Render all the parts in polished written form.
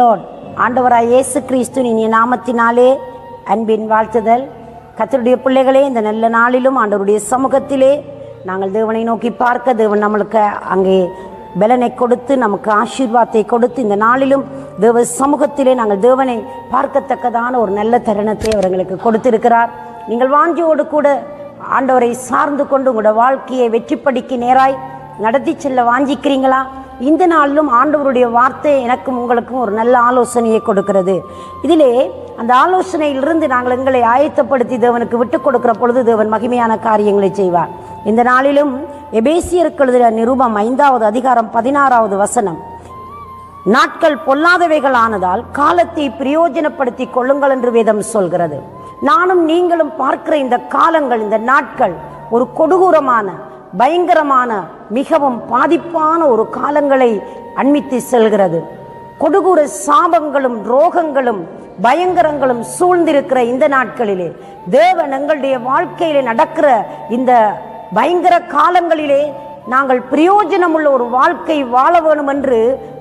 Lord. ஆண்டவராய் இயேசு கிறிஸ்துவின் இனிய நாமத்தினாலே அன்பின் வாழ்த்துதல். கர்த்தருடைய பிள்ளைகளே, இந்த நல்ல நாளிலும் ஆண்டவருடைய சமூகத்திலே நாங்கள் தேவனை நோக்கி பார்க்க, தேவன் நம்மளுக்கு அங்கே பலனை கொடுத்து நமக்கு ஆசீர்வாதத்தை கொடுத்து இந்த நாளிலும் தேவ சமூகத்திலே நாங்கள் தேவனை பார்க்கத்தக்கதான ஒரு நல்ல தருணத்தை அவர்களுக்கு கொடுத்திருக்கிறார். நீங்கள் வாஞ்சியோடு கூட ஆண்டவரை சார்ந்து கொண்டு உங்களோட வாழ்க்கையை வெற்றிப்படிக்கு நேராய் நடத்தி செல்ல வாஞ்சிக்கிறீங்களா? இந்த நாளிலும் ஆண்டவருடைய வார்த்தை எனக்கும் உங்களுக்கும் ஒரு நல்ல ஆலோசனையை கொடுக்கிறது. இதிலே அந்த ஆலோசனையிலிருந்து நாங்கள் எங்களை ஆயத்தப்படுத்தி தேவனுக்கு விட்டுக் கொடுக்கிற பொழுது தேவன் மகிமையான காரியங்களை செய்வார். இந்த நாளிலும் எபேசியருக்கு எழுதிய நிருபம் 5வது அதிகாரம் 16வது வசனம், நாட்கள் பொல்லாதவைகள் ஆனதால் காலத்தை பிரயோஜனப்படுத்தி கொள்ளுங்கள் என்று வேதம் சொல்கிறது. நானும் நீங்களும் பார்க்கிற இந்த காலங்கள், இந்த நாட்கள் ஒரு கொடூரமான, பயங்கரமான, மிகவும் பாதிப்பான ஒரு காலங்களை அண்மித்து செல்கிறது. கொடூர சாபங்களும் ரோகங்களும் பயங்கரங்களும் சூழ்ந்திருக்கிற இந்த நாட்களிலே தேவன் எங்களுடைய வாழ்க்கையிலே நடக்கிற இந்த பயங்கர காலங்களிலே நாங்கள் பிரயோஜனமுள்ள ஒரு வாழ்க்கை வாழ வேணும் என்று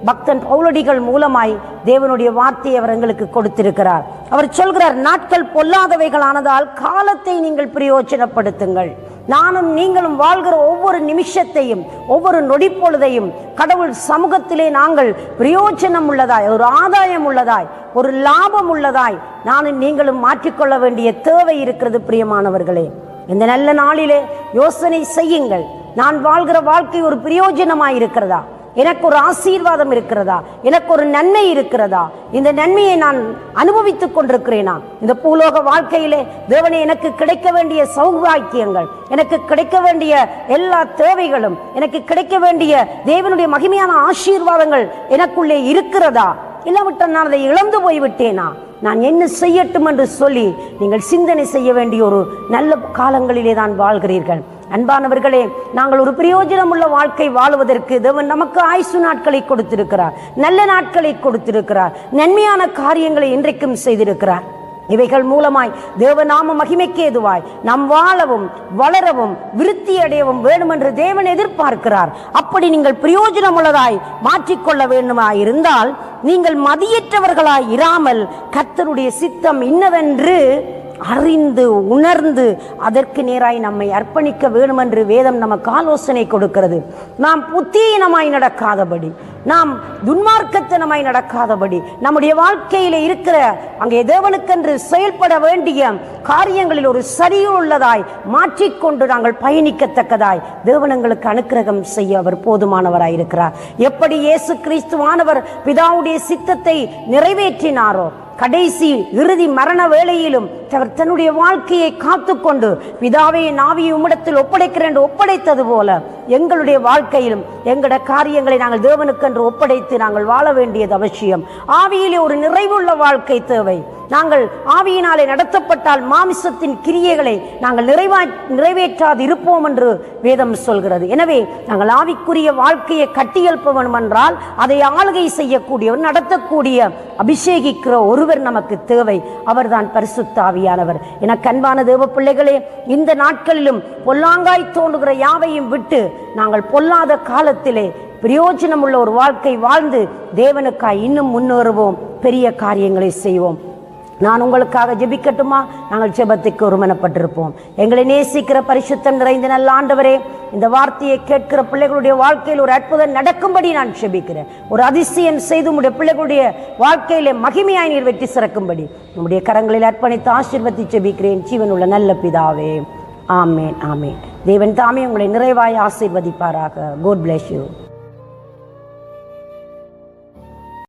பக்தன் பவுலடிகள் மூலமாய் தேவனுடைய வார்த்தையை அவர் எங்களுக்கு கொடுத்திருக்கிறார். அவர் சொல்கிறார், நாட்கள் பொல்லாதவைகளானதால் காலத்தை நீங்கள் பிரயோஜனப்படுத்துங்கள். நானும் நீங்களும் வாழ்கிற ஒவ்வொரு நிமிஷத்தையும், ஒவ்வொரு நொடி பொழுதையும் கடவுள் சமூகத்திலே நாங்கள் பிரயோஜனம் உள்ளதாய், ஒரு ஆதாயம் உள்ளதாய், ஒரு லாபம் உள்ளதாய் நானும் நீங்களும் மாற்றிக்கொள்ள வேண்டிய தேவை இருக்கிறது. பிரியமானவர்களே, இந்த நல்ல நாளிலே யோசனை செய்யுங்கள். நான் வாழ்கிற வாழ்க்கை ஒரு பிரயோஜனமாய் இருக்கிறதா? எனக்கு ஒரு ஆசீர்வாதம் இருக்கிறதா? எனக்கு ஒரு நன்மை இருக்கிறதா? இந்த நன்மையை நான் அனுபவித்துக் கொண்டிருக்கிறேனா? இந்த பூலோக வாழ்க்கையிலே தேவனே எனக்கு கிடைக்க வேண்டிய சௌபாக்கியங்கள், எனக்கு கிடைக்க வேண்டிய எல்லா தேவைகளும், எனக்கு கிடைக்க வேண்டிய தேவனுடைய மகிமையான ஆசீர்வாதங்கள் எனக்குள்ளே இருக்கிறதா? இல்லாவிட்டால் நான் அதை இழந்து போய்விட்டேனா? நான் என்ன செய்யட்டும் என்று சொல்லி நீங்கள் சிந்தனை செய்ய வேண்டிய ஒரு நல்ல காலங்களிலே தான் வாழ்கிறீர்கள். அன்பானவர்களே, நாங்கள் ஒரு பிரயோஜனம் உள்ள வாழ்க்கை வாழுவதற்கு தேவன் நமக்கு ஆயுசு நாட்களை கொடுத்திருக்கிறார், நல்ல நாட்களை கொடுத்திருக்கிறார், நன்மையான காரியங்களை இன்றைக்கும் செய்திருக்கிறார். இவைகள் மூலமாய் தேவநாம மகிமைக்கு ஏதுவாய் நாம் வாழவும் வளரவும் விருத்தி அடையவும் வேண்டும் என்று தேவன் எதிர்பார்க்கிறார். அப்படி நீங்கள் பிரயோஜனம் உள்ளதாய் மாற்றிக்கொள்ள வேண்டுமாய் இருந்தால் நீங்கள் மதியற்றவர்களாய் இராமல் கர்த்தருடைய சித்தம் இன்னவென்று அறிந்து உணர்ந்து அதற்கு நேராய் நம்மை அர்ப்பணிக்க வேண்டும் என்று வேதம் நமக்கு ஆலோசனை கொடுக்கிறது. நாம் புத்தீனமாய் நடக்காதபடி, நாம் துன்மார்க்கத்தனமாய் நடக்காதபடி, நம்முடைய வாழ்க்கையில இருக்கிற அங்கே தேவனுக்கென்று செயல்பட வேண்டிய காரியங்களில் ஒரு சரியுள்ளதாய் மாற்றிக்கொண்டு நாங்கள் பயணிக்கத்தக்கதாய் தேவன் எங்களுக்கு அனுக்கிரகம் செய்ய அவர் போதுமானவராய் இருக்கிறார். எப்படி இயேசு கிறிஸ்துவானவர் பிதாவுடைய சித்தத்தை நிறைவேற்றினாரோ, கடைசி இறுதி மரண வேளையிலும் அவர் தன்னுடைய வாழ்க்கையை காத்துக்கொண்டு பிதாவே நாவியை உம்மிடத்தில் ஒப்படைக்கிறேன் என்று ஒப்படைத்தது போல எங்களுடைய வாழ்க்கையிலும் எங்களுடைய காரியங்களை நாங்கள் தேவனுக்கென்று ஒப்படைத்து நாங்கள் வாழ வேண்டியது அவசியம். ஆவியிலே ஒரு நிறைவுள்ள வாழ்க்கை தேவை. நாங்கள் ஆவியினாலே நடத்தப்பட்டால் மாமிசத்தின் கிரியைகளை நாங்கள் நிறைவேற்றாது இருப்போம் என்று வேதம் சொல்கிறது. எனவே நாங்கள் ஆவிக்குரிய வாழ்க்கையை கட்டியெழுப்ப வேண்டும் என்றால் அதை ஆளுகை செய்யக்கூடியவர், நடத்தக்கூடிய, அபிஷேகிக்கிற ஒருவர் நமக்கு தேவை. அவர்தான் பரிசுத்த ஆவியானவர். எனக்கு அன்பான தேவ பிள்ளைகளே, இந்த நாட்களிலும் பொல்லாங்காய் தோன்றுகிற யாவையும் விட்டு நாங்கள் பொல்லாத காலத்திலே பிரயோஜனம் உள்ள ஒரு வாழ்க்கை வாழ்ந்து தேவனுக்காய் இன்னும் முன்னேறுவோம், பெரிய காரியங்களை செய்வோம். நான் உங்களுக்காக ஜெபிக்கட்டுமா? நாங்கள் ஜெபத்துக்கு ஒருமனப்பட்டிருப்போம். எங்களை நேசிக்கிற பரிசுத்தம் நிறைந்த நல்ல ஆண்டவரே, இந்த வார்த்தையை கேட்கிற பிள்ளைகளுடைய வாழ்க்கையில் ஒரு அற்புதம் நடக்கும்படி நான் ஜெபிக்கிறேன். ஒரு அதிசயம் செய்து உடைய பிள்ளைகளுடைய வாழ்க்கையிலே மகிமையாய் நீர் வெற்றி சிறக்கும்படி நம்முடைய கரங்களில் அர்ப்பணித்து ஆசீர்வதித்து ஜெபிக்கிறேன். ஜீவனுள்ள நல்ல பிதாவே, ஆமேன், ஆமேன். தேவன் தாமே உங்களை நிறைவாய் ஆசீர்வதிப்பாராக. God bless you.